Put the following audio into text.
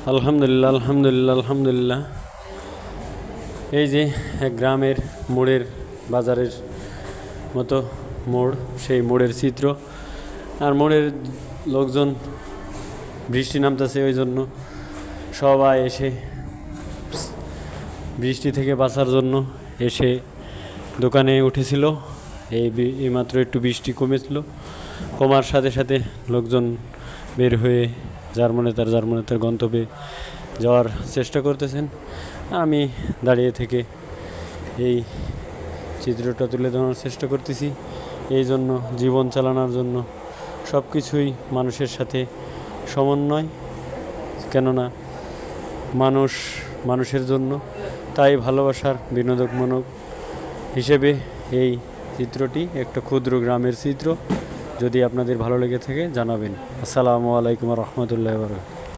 আলহামদুলিল্লাহ, আলহামদুলিল্লাহ, আলহামদুলিল্লাহ। এই যে এক গ্রামের মোড়ের বাজারের মতো মোড়, সেই মোড়ের চিত্র। আর মোড়ের লোকজন, বৃষ্টি নামতেছে ওই জন্য সবাই এসে বৃষ্টি থেকে বাঁচার জন্য এসে দোকানে উঠেছিল। এইমাত্র একটু বৃষ্টি কমেছিল, কমার সাথে সাথে লোকজন বের হয়ে যার মনে তার গন্তব্যে যাওয়ার চেষ্টা করতেছেন। আমি দাঁড়িয়ে থেকে এই চিত্রটা তুলে ধরার চেষ্টা করতেছি। এই জন্য জীবন চালানোর জন্য সব কিছুই মানুষের সাথে সমন্বয়, কেননা মানুষের জন্য, তাই ভালোবাসার বিনোদনমূলক হিসেবে এই চিত্রটি একটা ক্ষুদ্র গ্রামের চিত্র। যদি আপনাদের ভালো লেগে থাকে জানাবেন। আসসালামু আলাইকুম রহমতুল্লাহ।